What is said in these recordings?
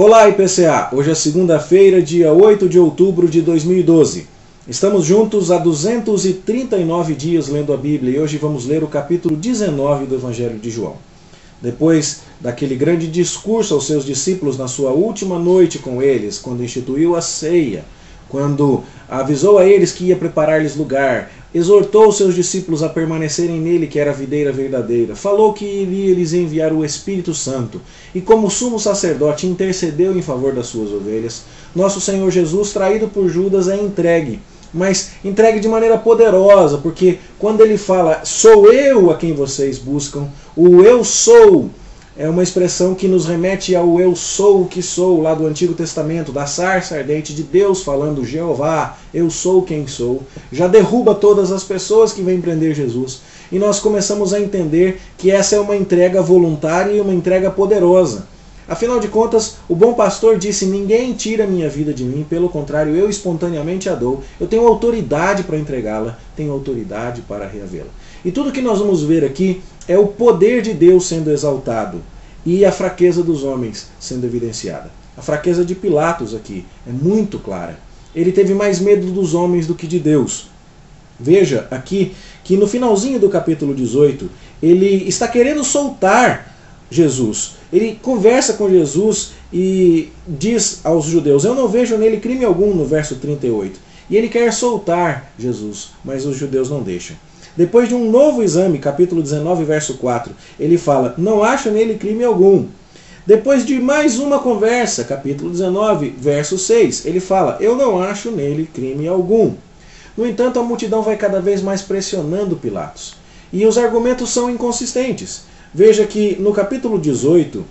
Olá, IPCA! Hoje é segunda-feira, dia 8 de outubro de 2012. Estamos juntos há 239 dias lendo a Bíblia e hoje vamos ler o capítulo 19 do Evangelho de João. Depois daquele grande discurso aos seus discípulos na sua última noite com eles, quando instituiu a ceia, quando avisou a eles que ia preparar-lhes lugar, exortou os seus discípulos a permanecerem nele, que era a videira verdadeira, falou que iria lhes enviar o Espírito Santo, e como sumo sacerdote intercedeu em favor das suas ovelhas, nosso Senhor Jesus, traído por Judas, é entregue, mas entregue de maneira poderosa, porque quando ele fala, sou eu a quem vocês buscam, o eu sou, é uma expressão que nos remete ao eu sou o que sou, lá do Antigo Testamento, da sarça ardente de Deus falando, Jeová, eu sou quem sou, já derruba todas as pessoas que vêm prender Jesus. E nós começamos a entender que essa é uma entrega voluntária e uma entrega poderosa. Afinal de contas, o bom pastor disse, ninguém tira a minha vida de mim, pelo contrário, eu espontaneamente a dou. Eu tenho autoridade para entregá-la, tenho autoridade para reavê-la. E tudo que nós vamos ver aqui é o poder de Deus sendo exaltado e a fraqueza dos homens sendo evidenciada. A fraqueza de Pilatos aqui é muito clara. Ele teve mais medo dos homens do que de Deus. Veja aqui que no finalzinho do capítulo 18, ele está querendo soltar Jesus. Ele conversa com Jesus e diz aos judeus, eu não vejo nele crime algum, no verso 38. E ele quer soltar Jesus, mas os judeus não deixam. Depois de um novo exame, capítulo 19, verso 4, ele fala, não acho nele crime algum. Depois de mais uma conversa, capítulo 19, verso 6, ele fala, eu não acho nele crime algum. No entanto, a multidão vai cada vez mais pressionando Pilatos. E os argumentos são inconsistentes. Veja que no capítulo 18,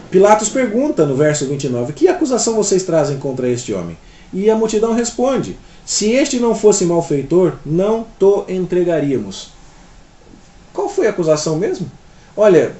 Pilatos pergunta no verso 29, que acusação vocês trazem contra este homem? E a multidão responde, se este não fosse malfeitor, não o entregaríamos. Qual foi a acusação mesmo? Olha,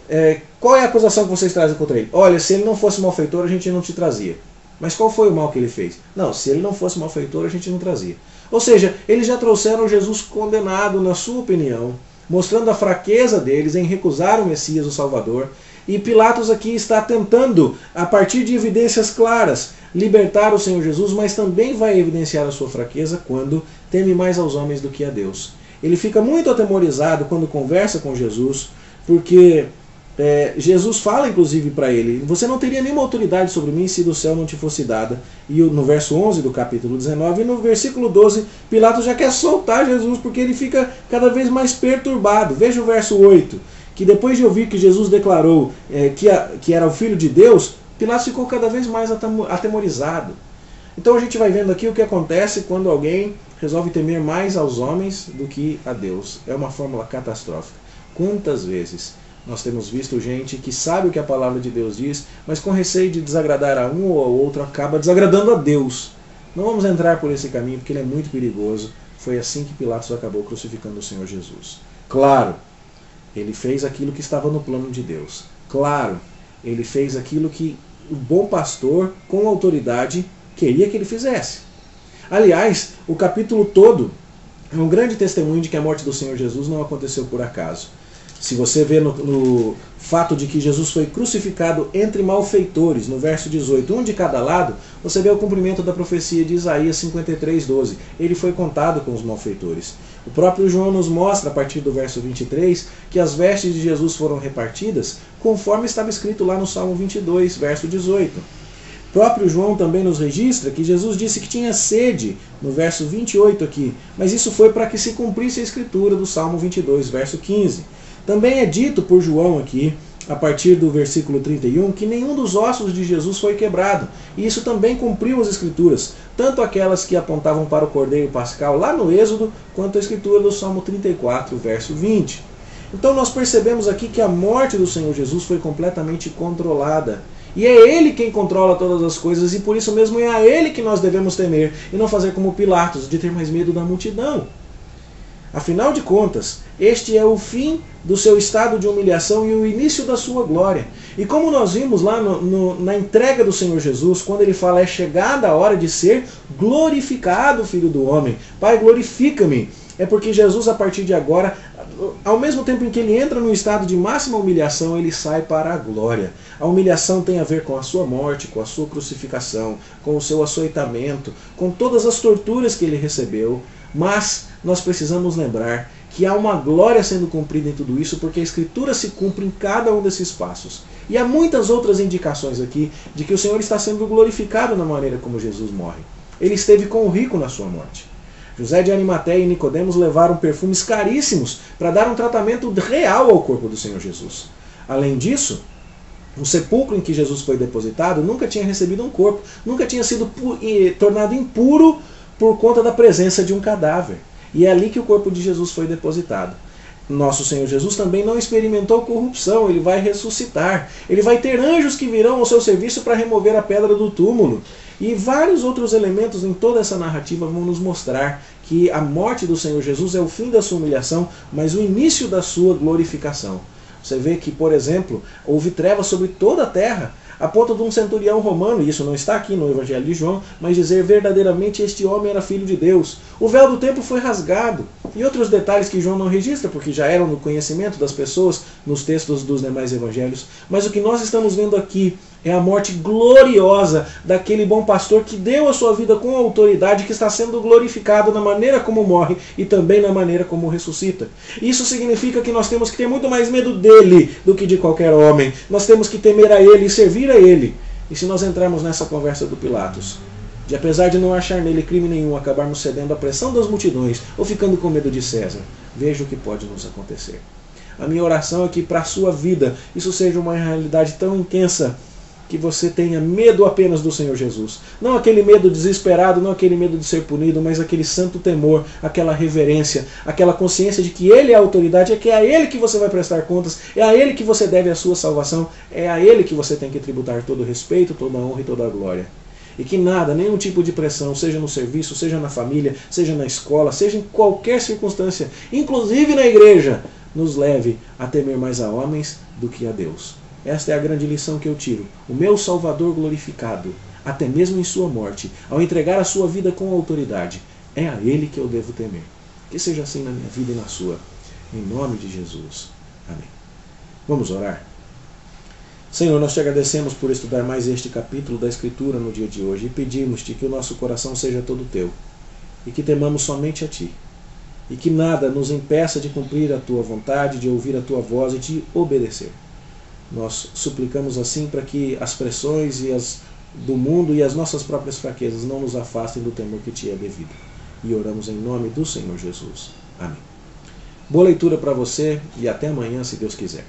qual é a acusação que vocês trazem contra ele? Olha, se ele não fosse malfeitor, a gente não te trazia. Mas qual foi o mal que ele fez? Não, se ele não fosse malfeitor, a gente não trazia. Ou seja, eles já trouxeram Jesus condenado, na sua opinião, mostrando a fraqueza deles em recusar o Messias, o Salvador. E Pilatos aqui está tentando, a partir de evidências claras, libertar o Senhor Jesus, mas também vai evidenciar a sua fraqueza quando teme mais aos homens do que a Deus. Ele fica muito atemorizado quando conversa com Jesus, porque Jesus fala inclusive para ele, você não teria nenhuma autoridade sobre mim se do céu não te fosse dada. E no verso 11 do capítulo 19, e no versículo 12, Pilatos já quer soltar Jesus, porque ele fica cada vez mais perturbado. Veja o verso 8, que depois de ouvir que Jesus declarou que era o Filho de Deus, Pilatos ficou cada vez mais atemorizado. Então a gente vai vendo aqui o que acontece quando alguém resolve temer mais aos homens do que a Deus. É uma fórmula catastrófica. Quantas vezes nós temos visto gente que sabe o que a palavra de Deus diz, mas com receio de desagradar a um ou ao outro, acaba desagradando a Deus. Não vamos entrar por esse caminho, porque ele é muito perigoso. Foi assim que Pilatos acabou crucificando o Senhor Jesus. Claro, ele fez aquilo que estava no plano de Deus. Claro, ele fez aquilo que o bom pastor, com autoridade, queria que ele fizesse. Aliás, o capítulo todo é um grande testemunho de que a morte do Senhor Jesus não aconteceu por acaso. Se você vê no fato de que Jesus foi crucificado entre malfeitores, no verso 18, um de cada lado, você vê o cumprimento da profecia de Isaías 53:12. Ele foi contado com os malfeitores. O próprio João nos mostra, a partir do verso 23, que as vestes de Jesus foram repartidas conforme estava escrito lá no Salmo 22, verso 18. O próprio João também nos registra que Jesus disse que tinha sede, no verso 28 aqui, mas isso foi para que se cumprisse a escritura do Salmo 22, verso 15. Também é dito por João aqui, a partir do versículo 31, que nenhum dos ossos de Jesus foi quebrado. E isso também cumpriu as Escrituras, tanto aquelas que apontavam para o Cordeiro Pascal lá no Êxodo, quanto a Escritura do Salmo 34, verso 20. Então nós percebemos aqui que a morte do Senhor Jesus foi completamente controlada. E é Ele quem controla todas as coisas, e por isso mesmo é a Ele que nós devemos temer, e não fazer como Pilatos, de ter mais medo da multidão. Afinal de contas, este é o fim do seu estado de humilhação e o início da sua glória. E como nós vimos lá na entrega do Senhor Jesus, quando ele fala, é chegada a hora de ser glorificado, Filho do Homem. Pai, glorifica-me. É porque Jesus, a partir de agora, ao mesmo tempo em que ele entra no estado de máxima humilhação, ele sai para a glória. A humilhação tem a ver com a sua morte, com a sua crucificação, com o seu açoitamento, com todas as torturas que ele recebeu, mas nós precisamos lembrar que há uma glória sendo cumprida em tudo isso, porque a Escritura se cumpre em cada um desses passos. E há muitas outras indicações aqui de que o Senhor está sendo glorificado na maneira como Jesus morre. Ele esteve com o rico na sua morte. José de Arimateia e Nicodemos levaram perfumes caríssimos para dar um tratamento real ao corpo do Senhor Jesus. Além disso, o sepulcro em que Jesus foi depositado nunca tinha recebido um corpo, nunca tinha sido tornado impuro por conta da presença de um cadáver. E é ali que o corpo de Jesus foi depositado. Nosso Senhor Jesus também não experimentou corrupção, ele vai ressuscitar. Ele vai ter anjos que virão ao seu serviço para remover a pedra do túmulo. E vários outros elementos em toda essa narrativa vão nos mostrar que a morte do Senhor Jesus é o fim da sua humilhação, mas o início da sua glorificação. Você vê que, por exemplo, houve trevas sobre toda a terra, a ponto de um centurião romano, e isso não está aqui no Evangelho de João, mas dizer verdadeiramente este homem era filho de Deus. O véu do templo foi rasgado. E outros detalhes que João não registra, porque já eram no conhecimento das pessoas nos textos dos demais evangelhos. Mas o que nós estamos vendo aqui é a morte gloriosa daquele bom pastor que deu a sua vida com autoridade, que está sendo glorificado na maneira como morre e também na maneira como ressuscita. Isso significa que nós temos que ter muito mais medo dele do que de qualquer homem. Nós temos que temer a ele e servir a ele. E se nós entrarmos nessa conversa do Pilatos, de apesar de não achar nele crime nenhum, acabarmos cedendo à pressão das multidões ou ficando com medo de César, veja o que pode nos acontecer. A minha oração é que para a sua vida isso seja uma realidade tão intensa que você tenha medo apenas do Senhor Jesus. Não aquele medo desesperado, não aquele medo de ser punido, mas aquele santo temor, aquela reverência, aquela consciência de que Ele é a autoridade, é que é a Ele que você vai prestar contas, é a Ele que você deve a sua salvação, é a Ele que você tem que tributar todo o respeito, toda a honra e toda a glória. E que nada, nenhum tipo de pressão, seja no serviço, seja na família, seja na escola, seja em qualquer circunstância, inclusive na igreja, nos leve a temer mais a homens do que a Deus. Esta é a grande lição que eu tiro. O meu Salvador glorificado, até mesmo em sua morte, ao entregar a sua vida com autoridade, é a Ele que eu devo temer. Que seja assim na minha vida e na sua. Em nome de Jesus. Amém. Vamos orar? Senhor, nós te agradecemos por estudar mais este capítulo da Escritura no dia de hoje e pedimos-te que o nosso coração seja todo teu e que temamos somente a Ti e que nada nos impeça de cumprir a Tua vontade, de ouvir a Tua voz e de obedecer. Nós suplicamos assim para que as pressões do mundo e as nossas próprias fraquezas não nos afastem do temor que Te é devido. E oramos em nome do Senhor Jesus. Amém. Boa leitura para você e até amanhã, se Deus quiser.